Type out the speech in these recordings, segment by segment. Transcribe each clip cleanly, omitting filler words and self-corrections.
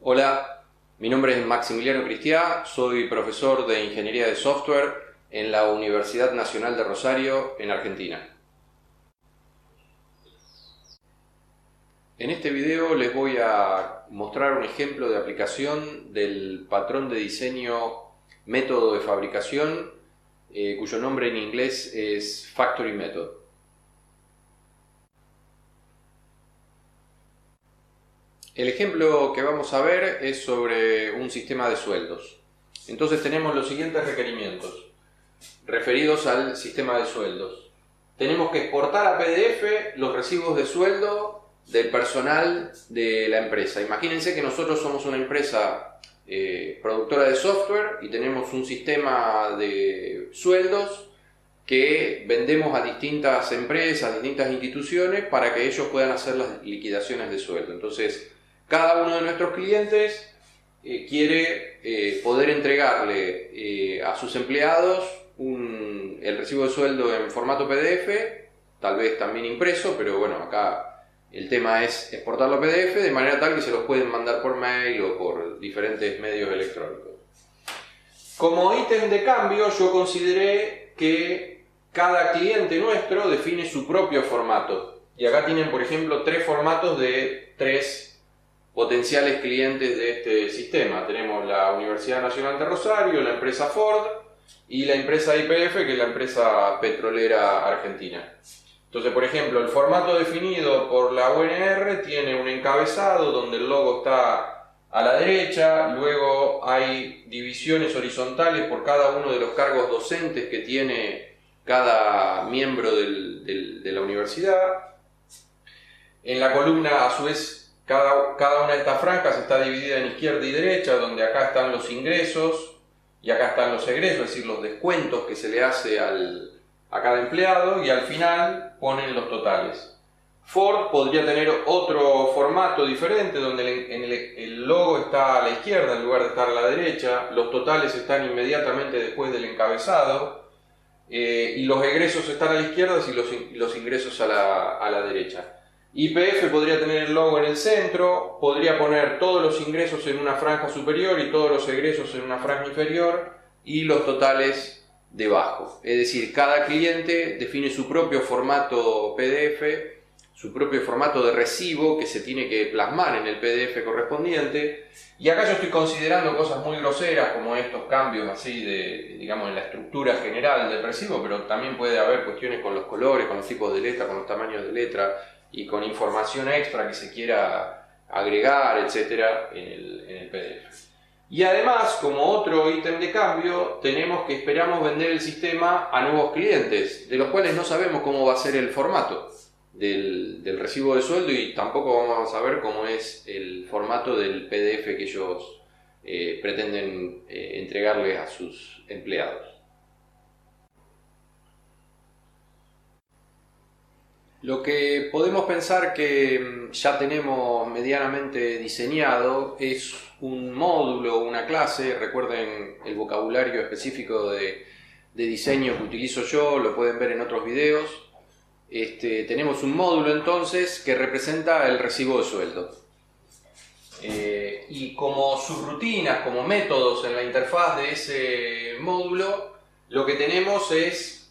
Hola, mi nombre es Maximiliano Cristiá, soy profesor de Ingeniería de Software en la Universidad Nacional de Rosario, en Argentina. En este video les voy a mostrar un ejemplo de aplicación del patrón de diseño método de fabricación, cuyo nombre en inglés es Factory Method. El ejemplo que vamos a ver es sobre un sistema de sueldos. Entonces tenemos los siguientes requerimientos referidos al sistema de sueldos. Tenemos que exportar a PDF los recibos de sueldo del personal de la empresa. Imagínense que nosotros somos una empresa productora de software y tenemos un sistema de sueldos que vendemos a distintas empresas, a distintas instituciones para que ellos puedan hacer las liquidaciones de sueldo. Entonces, cada uno de nuestros clientes quiere poder entregarle a sus empleados el recibo de sueldo en formato PDF, tal vez también impreso, pero bueno, acá el tema es exportarlo a PDF de manera tal que se los pueden mandar por mail o por diferentes medios electrónicos. Como ítem de cambio, yo consideré que cada cliente nuestro define su propio formato. Y acá tienen, por ejemplo, tres formatos de tres potenciales clientes de este sistema. Tenemos la Universidad Nacional de Rosario, la empresa Ford y la empresa YPF, que es la empresa petrolera argentina. Entonces, por ejemplo, el formato definido por la UNR tiene un encabezado donde el logo está a la derecha, luego hay divisiones horizontales por cada uno de los cargos docentes que tiene cada miembro de la universidad. En la columna, a su vez, cada una de estas franjas está dividida en izquierda y derecha, donde acá están los ingresos y acá están los egresos, es decir, los descuentos que se le hace a cada empleado, y al final ponen los totales. Ford podría tener otro formato diferente, donde el logo está a la izquierda en lugar de estar a la derecha, los totales están inmediatamente después del encabezado, y los egresos están a la izquierda y los ingresos a la derecha. YPF podría tener el logo en el centro, podría poner todos los ingresos en una franja superior y todos los egresos en una franja inferior y los totales debajo. Es decir, cada cliente define su propio formato PDF, su propio formato de recibo que se tiene que plasmar en el PDF correspondiente. Y acá yo estoy considerando cosas muy groseras como estos cambios así digamos, en la estructura general del recibo, pero también puede haber cuestiones con los colores, con los tipos de letra, con los tamaños de letra y con información extra que se quiera agregar, etcétera, en el PDF. Y además, como otro ítem de cambio, tenemos que esperamos vender el sistema a nuevos clientes, de los cuales no sabemos cómo va a ser el formato del recibo de sueldo y tampoco vamos a saber cómo es el formato del PDF que ellos pretenden entregarles a sus empleados. Lo que podemos pensar que ya tenemos medianamente diseñado es un módulo, una clase. Recuerden el vocabulario específico de diseño que utilizo yo, lo pueden ver en otros videos. Tenemos un módulo entonces que representa el recibo de sueldo. Y como subrutinas, como métodos en la interfaz de ese módulo, lo que tenemos es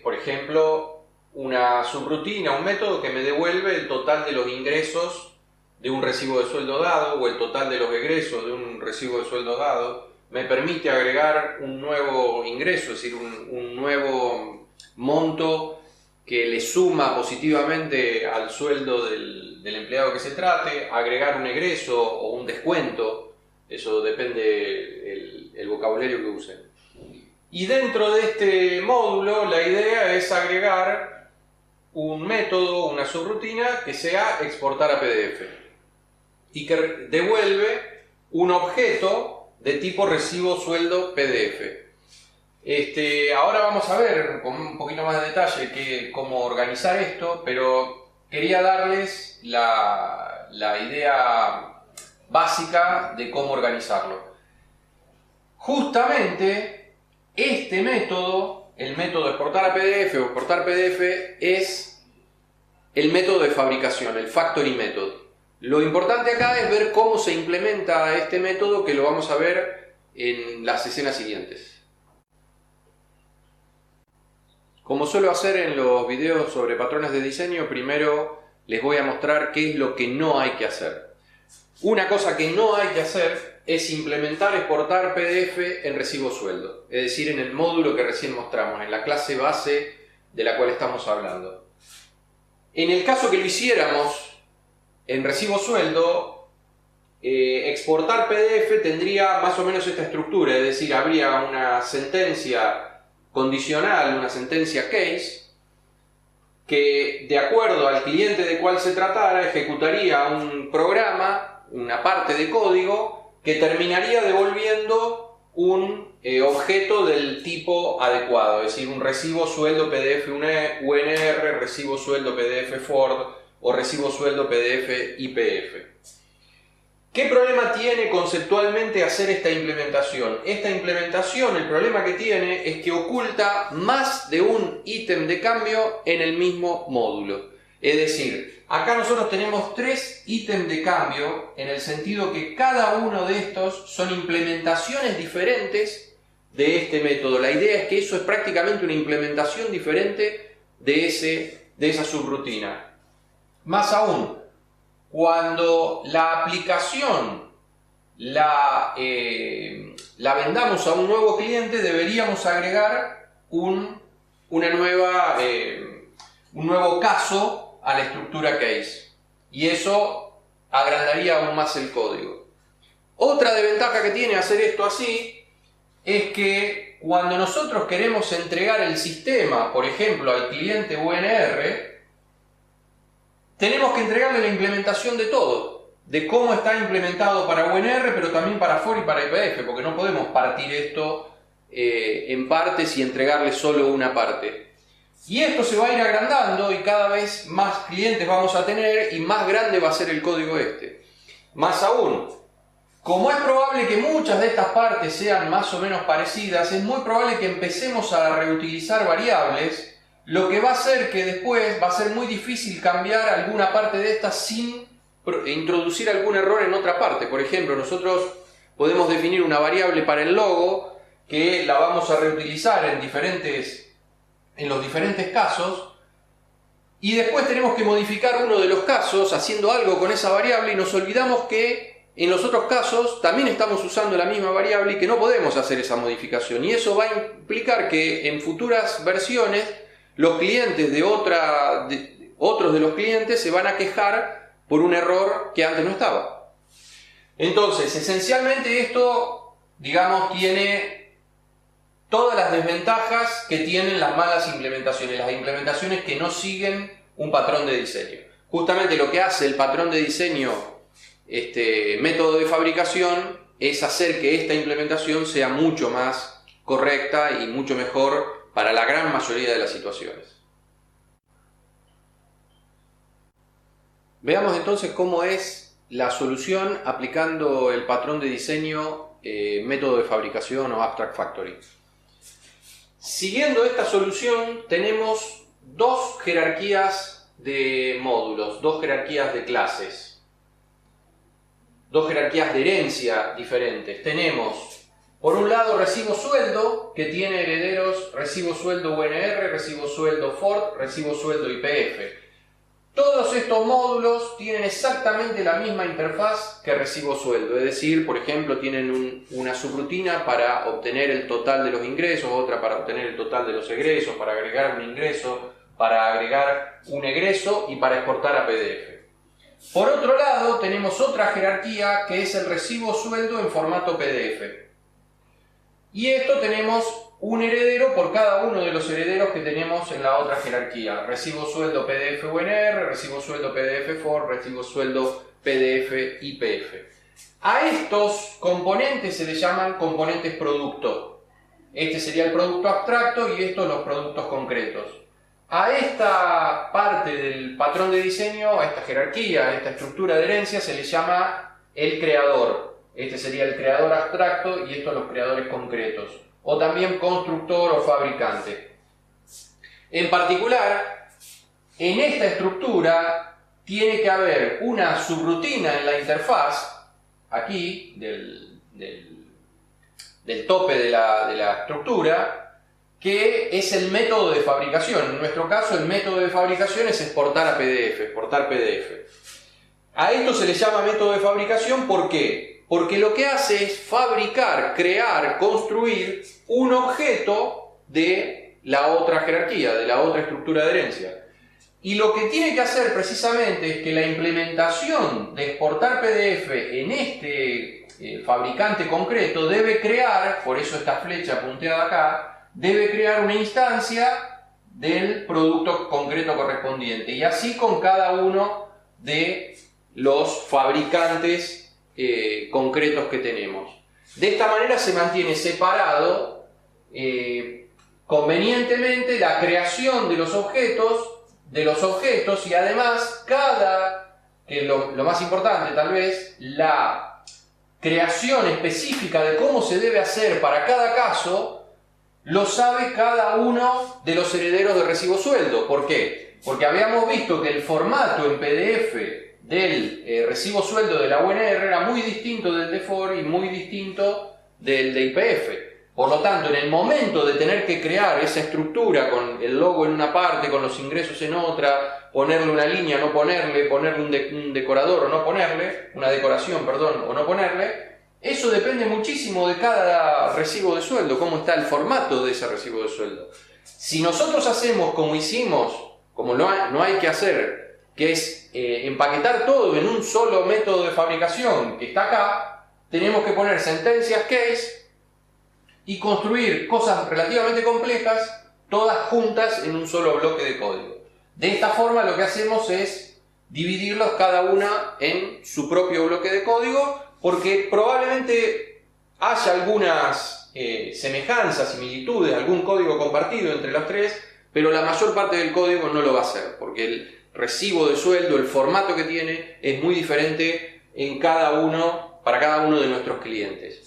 por ejemplo, una subrutina, un método que me devuelve el total de los ingresos de un recibo de sueldo dado o el total de los egresos de un recibo de sueldo dado. Me permite agregar un nuevo ingreso, es decir, un nuevo monto que le suma positivamente al sueldo del empleado que se trate, agregar un egreso o un descuento, eso depende el vocabulario que usen. Y dentro de este módulo la idea es agregar un método, una subrutina que sea exportar a PDF y que devuelve un objeto de tipo recibo sueldo PDF. Ahora vamos a ver con un poquito más de detalle cómo organizar esto, pero quería darles la idea básica de cómo organizarlo. Justamente este método, el método de exportar a PDF o exportar PDF, es el método de fabricación, el Factory Method. Lo importante acá es ver cómo se implementa este método, que lo vamos a ver en las escenas siguientes. Como suelo hacer en los videos sobre patrones de diseño, primero les voy a mostrar qué es lo que no hay que hacer. Una cosa que no hay que hacer es implementar, exportar PDF en recibo sueldo, es decir, en el módulo que recién mostramos, en la clase base de la cual estamos hablando. En el caso que lo hiciéramos en recibo sueldo, exportar PDF tendría más o menos esta estructura, es decir, habría una sentencia condicional, una sentencia case, que de acuerdo al cliente de cual se tratara ejecutaría un programa, una parte de código, que terminaría devolviendo un objeto del tipo adecuado, es decir, un recibo sueldo PDF UNR, recibo sueldo PDF Ford o recibo sueldo PDF YPF. ¿Qué problema tiene conceptualmente hacer esta implementación? Esta implementación, el problema que tiene es que oculta más de un ítem de cambio en el mismo módulo. Es decir, acá nosotros tenemos 3 ítems de cambio, en el sentido que cada uno de estos son implementaciones diferentes de este método. La idea es que eso es prácticamente una implementación diferente de esa subrutina. Más aún, cuando la aplicación la vendamos a un nuevo cliente, deberíamos agregar un nuevo caso a la estructura case, y eso agrandaría aún más el código. Otra desventaja que tiene hacer esto así es que cuando nosotros queremos entregar el sistema, por ejemplo, al cliente UNR, tenemos que entregarle la implementación de todo, de cómo está implementado para UNR, pero también para FOR y para YPF, porque no podemos partir esto en partes y entregarle solo una parte. Y esto se va a ir agrandando y cada vez más clientes vamos a tener y más grande va a ser el código este. Más aún, como es probable que muchas de estas partes sean más o menos parecidas, es muy probable que empecemos a reutilizar variables, lo que va a hacer que después va a ser muy difícil cambiar alguna parte de estas sin introducir algún error en otra parte. Por ejemplo, nosotros podemos definir una variable para el logo que la vamos a reutilizar en los diferentes casos, y después tenemos que modificar uno de los casos haciendo algo con esa variable y nos olvidamos que en los otros casos también estamos usando la misma variable y que no podemos hacer esa modificación, y eso va a implicar que en futuras versiones los clientes otros de los clientes se van a quejar por un error que antes no estaba. Entonces, esencialmente esto, digamos, tiene todas las desventajas que tienen las malas implementaciones, las implementaciones que no siguen un patrón de diseño. Justamente lo que hace el patrón de diseño, método de fabricación, es hacer que esta implementación sea mucho más correcta y mucho mejor para la gran mayoría de las situaciones. Veamos entonces cómo es la solución aplicando el patrón de diseño, método de fabricación o Abstract Factory. Siguiendo esta solución tenemos 2 jerarquías de módulos, 2 jerarquías de clases, 2 jerarquías de herencia diferentes. Tenemos por un lado recibo sueldo, que tiene herederos recibo sueldo UNR, recibo sueldo Ford, recibo sueldo YPF. Todos estos módulos tienen exactamente la misma interfaz que recibo sueldo, es decir, por ejemplo, tienen una subrutina para obtener el total de los ingresos, otra para obtener el total de los egresos, para agregar un ingreso, para agregar un egreso y para exportar a PDF. Por otro lado, tenemos otra jerarquía que es el recibo sueldo en formato PDF. Y esto tenemos un heredero por cada uno de los herederos que tenemos en la otra jerarquía. Recibo sueldo PDF UNR, recibo sueldo PDF Ford, recibo sueldo PDF YPF. A estos componentes se les llaman componentes producto. Este sería el producto abstracto y estos los productos concretos. A esta parte del patrón de diseño, a esta jerarquía, a esta estructura de herencia, se le llama el creador. Este sería el creador abstracto y estos los creadores concretos, o también constructor o fabricante. En particular, en esta estructura tiene que haber una subrutina en la interfaz, aquí, del tope de la estructura, que es el método de fabricación. En nuestro caso, el método de fabricación es exportar a PDF, exportar PDF. A esto se le llama método de fabricación, ¿por qué? Porque lo que hace es fabricar, crear, construir un objeto de la otra jerarquía, de la otra estructura de herencia. Y lo que tiene que hacer precisamente es que la implementación de exportar PDF en este fabricante concreto debe crear, por eso esta flecha punteada acá, debe crear una instancia del producto concreto correspondiente. Y así con cada uno de los fabricantes concretos que tenemos. De esta manera se mantiene separado convenientemente la creación de los objetos y además que lo más importante tal vez, la creación específica de cómo se debe hacer para cada caso, lo sabe cada uno de los herederos de recibo sueldo. ¿Por qué? Porque habíamos visto que el formato en PDF del recibo sueldo de la UNR era muy distinto del de FOR y muy distinto del de IPF. Por lo tanto, en el momento de tener que crear esa estructura con el logo en una parte, con los ingresos en otra, ponerle una línea, no ponerle un decorador o no ponerle, una decoración, perdón, o no ponerle, eso depende muchísimo de cada recibo de sueldo, cómo está el formato de ese recibo de sueldo. Si nosotros hacemos como hicimos, como no hay que hacer, que es empaquetar todo en un solo método de fabricación que está acá, tenemos que poner sentencias case y construir cosas relativamente complejas, todas juntas en un solo bloque de código. De esta forma lo que hacemos es dividirlos cada una en su propio bloque de código, porque probablemente haya algunas semejanzas, similitudes, algún código compartido entre los tres, pero la mayor parte del código no lo va a hacer, porque el recibo de sueldo, el formato que tiene, es muy diferente para cada uno de nuestros clientes.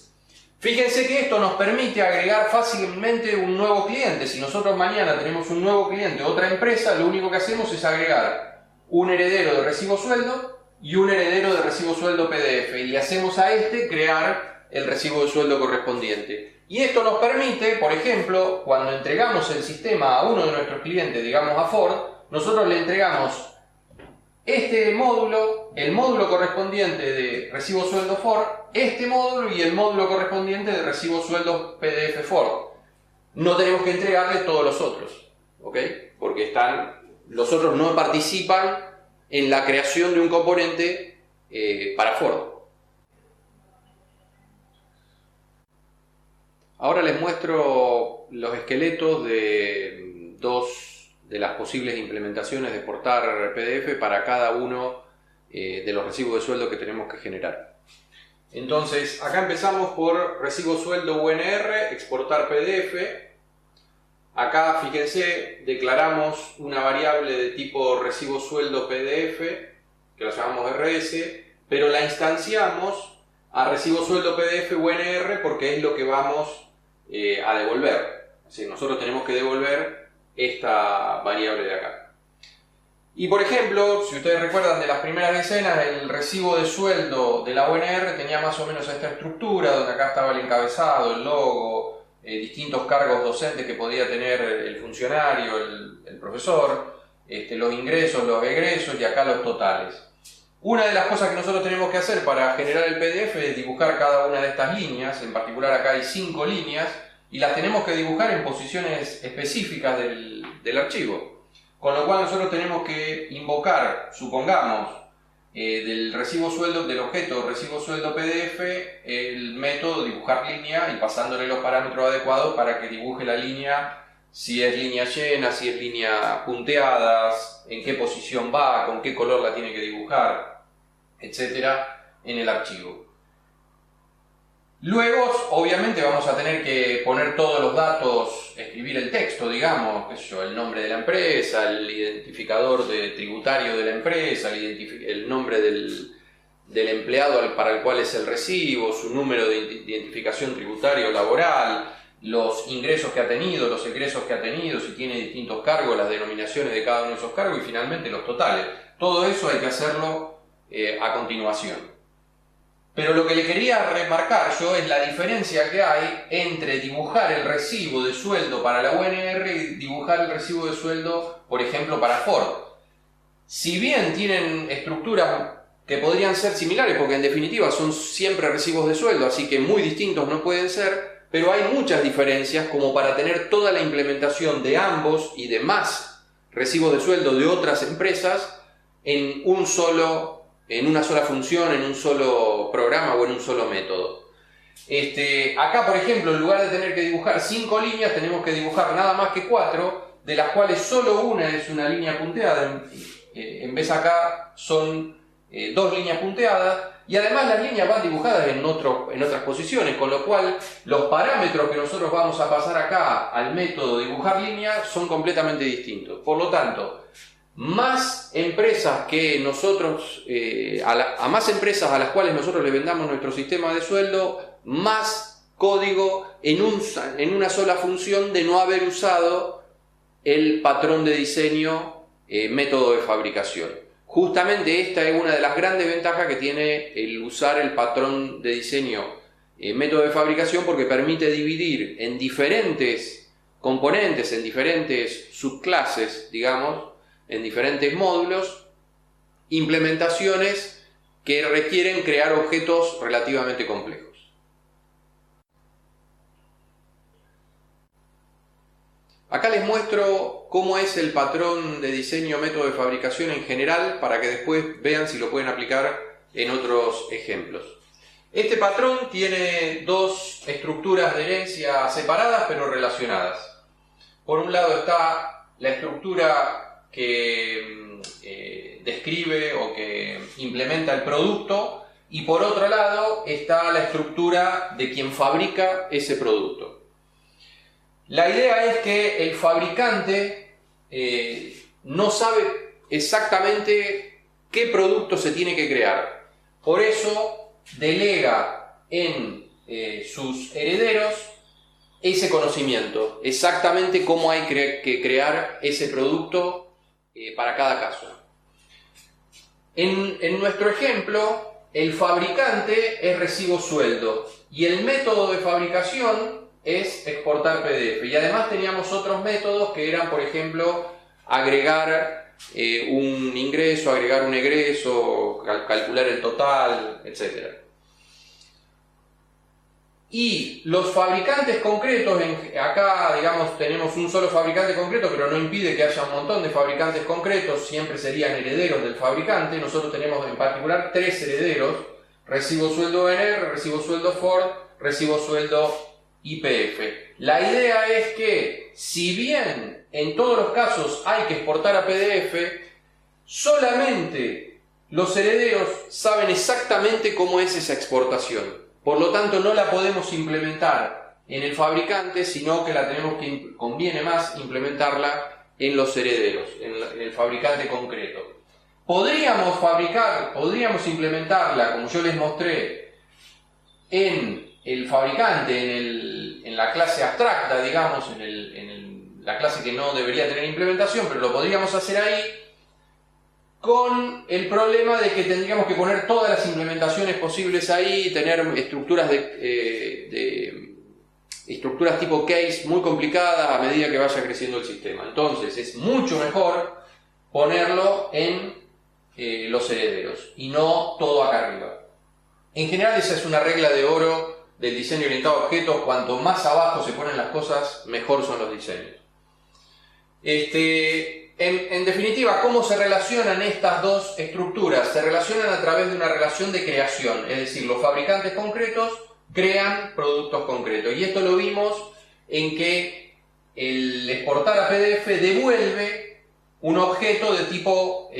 Fíjense que esto nos permite agregar fácilmente un nuevo cliente. Si nosotros mañana tenemos un nuevo cliente, otra empresa, lo único que hacemos es agregar un heredero de recibo sueldo y un heredero de recibo sueldo PDF. Y le hacemos a este crear el recibo de sueldo correspondiente. Y esto nos permite, por ejemplo, cuando entregamos el sistema a uno de nuestros clientes, digamos a Ford, nosotros le entregamos este módulo, el módulo correspondiente de recibo sueldo Ford, este módulo y el módulo correspondiente de recibo sueldo PDF Ford. No tenemos que entregarle todos los otros, ¿ok? Porque los otros no participan en la creación de un componente para Ford. Ahora les muestro los esqueletos de dos de las posibles implementaciones de exportar PDF para cada uno de los recibos de sueldo que tenemos que generar. Entonces, acá empezamos por recibo sueldo UNR, exportar PDF. Acá, fíjense, declaramos una variable de tipo recibo sueldo PDF, que la llamamos RS, pero la instanciamos a recibo sueldo PDF UNR porque es lo que vamos a devolver. Es decir, nosotros tenemos que devolver esta variable de acá. Y por ejemplo, si ustedes recuerdan de las primeras escenas, el recibo de sueldo de la UNR tenía más o menos esta estructura, donde acá estaba el encabezado, el logo, distintos cargos docentes que podía tener el funcionario, el profesor, los ingresos, los egresos y acá los totales. Una de las cosas que nosotros tenemos que hacer para generar el PDF es dibujar cada una de estas líneas, en particular acá hay 5 líneas, y las tenemos que dibujar en posiciones específicas del archivo. Con lo cual nosotros tenemos que invocar, supongamos, del recibo sueldo, del objeto recibo sueldo PDF, el método dibujar línea y pasándole los parámetros adecuados para que dibuje la línea, si es línea llena, si es línea punteadas, en qué posición va, con qué color la tiene que dibujar, etcétera, en el archivo. Luego, obviamente, vamos a tener que poner todos los datos, escribir el texto, digamos, qué sé yo, el nombre de la empresa, el identificador tributario de la empresa, el nombre del empleado para el cual es el recibo, su número de identificación tributario laboral, los ingresos que ha tenido, los egresos que ha tenido, si tiene distintos cargos, las denominaciones de cada uno de esos cargos y finalmente los totales. Todo eso hay que hacerlo a continuación. Pero lo que le quería remarcar yo es la diferencia que hay entre dibujar el recibo de sueldo para la UNR y dibujar el recibo de sueldo, por ejemplo, para Ford. Si bien tienen estructuras que podrían ser similares, porque en definitiva son siempre recibos de sueldo, así que muy distintos no pueden ser, pero hay muchas diferencias como para tener toda la implementación de ambos y de más recibos de sueldo de otras empresas en una sola función, en un solo programa o en un solo método. Acá, por ejemplo, en lugar de tener que dibujar 5 líneas, tenemos que dibujar nada más que 4, de las cuales solo una es una línea punteada. En vez acá son 2 líneas punteadas, y además las líneas van dibujadas en otras posiciones, con lo cual los parámetros que nosotros vamos a pasar acá al método dibujar líneas son completamente distintos. Por lo tanto, más empresas que nosotros, a más empresas a las cuales nosotros le vendamos nuestro sistema de sueldo, más código en una sola función de no haber usado el patrón de diseño método de fabricación. Justamente esta es una de las grandes ventajas que tiene el usar el patrón de diseño método de fabricación, porque permite dividir en diferentes componentes, en diferentes subclases, digamos, en diferentes módulos, implementaciones que requieren crear objetos relativamente complejos. Acá les muestro cómo es el patrón de diseño método de fabricación en general, para que después vean si lo pueden aplicar en otros ejemplos. Este patrón tiene 2 estructuras de herencia separadas pero relacionadas. Por un lado está la estructura que describe o que implementa el producto, y por otro lado está la estructura de quien fabrica ese producto. La idea es que el fabricante no sabe exactamente qué producto se tiene que crear. Por eso delega en sus herederos ese conocimiento, exactamente cómo hay que crear ese producto para cada caso. En nuestro ejemplo, el fabricante es recibo sueldo y el método de fabricación es exportar PDF. Y además teníamos otros métodos que eran, por ejemplo, agregar un ingreso, agregar un egreso, calcular el total, etc. Y los fabricantes concretos, acá digamos tenemos un solo fabricante concreto, pero no impide que haya un montón de fabricantes concretos, siempre serían herederos del fabricante. Nosotros tenemos en particular 3 herederos: recibo sueldo UNR, recibo sueldo Ford, recibo sueldo YPF. La idea es que, si bien en todos los casos hay que exportar a PDF, solamente los herederos saben exactamente cómo es esa exportación. Por lo tanto, no la podemos implementar en el fabricante, sino que conviene más implementarla en los herederos, en el fabricante concreto. Podríamos implementarla, como yo les mostré, en el fabricante, en la clase abstracta, digamos, en la clase que no debería tener implementación, pero lo podríamos hacer ahí, con el problema de que tendríamos que poner todas las implementaciones posibles ahí, tener estructuras estructuras tipo case muy complicadas a medida que vaya creciendo el sistema. Entonces es mucho mejor ponerlo en los herederos y no todo acá arriba. En general esa es una regla de oro del diseño orientado a objetos: cuanto más abajo se ponen las cosas, mejor son los diseños. En definitiva, ¿cómo se relacionan estas 2 estructuras? Se relacionan a través de una relación de creación, es decir, los fabricantes concretos crean productos concretos. Y esto lo vimos en que el exportar a PDF devuelve un objeto de tipo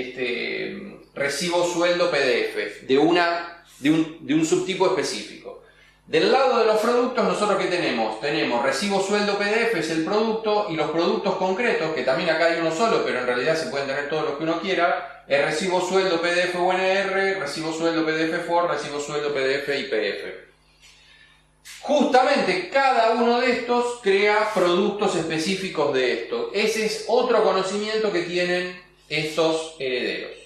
recibo sueldo PDF, de un subtipo específico. Del lado de los productos, ¿nosotros qué tenemos? Tenemos recibo sueldo PDF, es el producto, y los productos concretos, que también acá hay uno solo, pero en realidad se pueden tener todos los que uno quiera: es recibo sueldo PDF UNR, recibo sueldo PDF Ford, recibo sueldo PDF YPF. Justamente cada uno de estos crea productos específicos de esto. Ese es otro conocimiento que tienen estos herederos.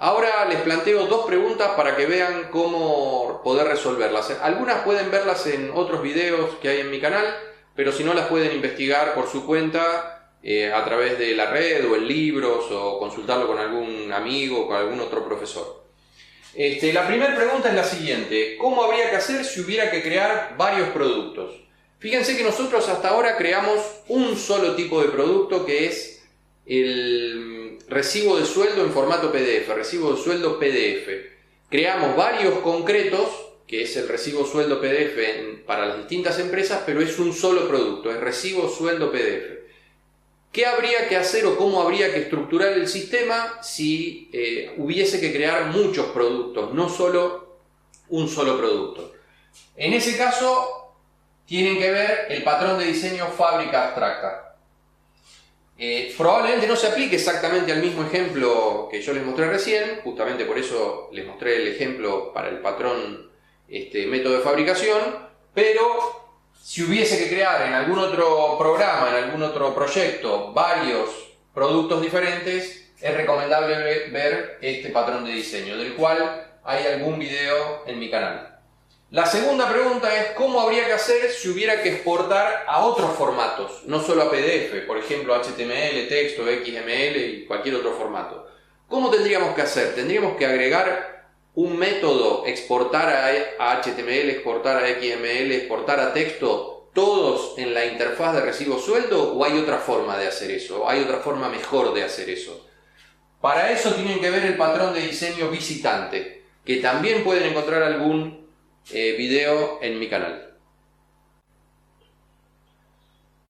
Ahora les planteo dos preguntas para que vean cómo poder resolverlas. Algunas pueden verlas en otros videos que hay en mi canal, pero si no las pueden investigar por su cuenta a través de la red o en libros o consultarlo con algún amigo o con algún otro profesor. La primera pregunta es la siguiente: ¿cómo habría que hacer si hubiera que crear varios productos? Fíjense que nosotros hasta ahora creamos un solo tipo de producto, que es el recibo de sueldo en formato PDF, recibo de sueldo PDF. Creamos varios concretos, que es el recibo sueldo PDF para las distintas empresas, pero es un solo producto, es recibo sueldo PDF. ¿Qué habría que hacer o cómo habría que estructurar el sistema si hubiese que crear muchos productos, no solo un solo producto? En ese caso, tienen que ver el patrón de diseño fábrica abstracta. Probablemente no se aplique exactamente al mismo ejemplo que yo les mostré recién, justamente por eso les mostré el ejemplo para el patrón método de fabricación, pero si hubiese que crear en algún otro programa, en algún otro proyecto, varios productos diferentes, es recomendable ver este patrón de diseño, del cual hay algún video en mi canal. La segunda pregunta es: ¿cómo habría que hacer si hubiera que exportar a otros formatos, no solo a PDF, por ejemplo HTML, texto, XML y cualquier otro formato? ¿Cómo tendríamos que hacer? ¿Tendríamos que agregar un método, exportar a HTML, exportar a XML, exportar a texto, todos en la interfaz de recibo sueldo, o hay otra forma de hacer eso? ¿Hay otra forma mejor de hacer eso? Para eso tienen que ver el patrón de diseño visitante, que también pueden encontrar algún video en mi canal.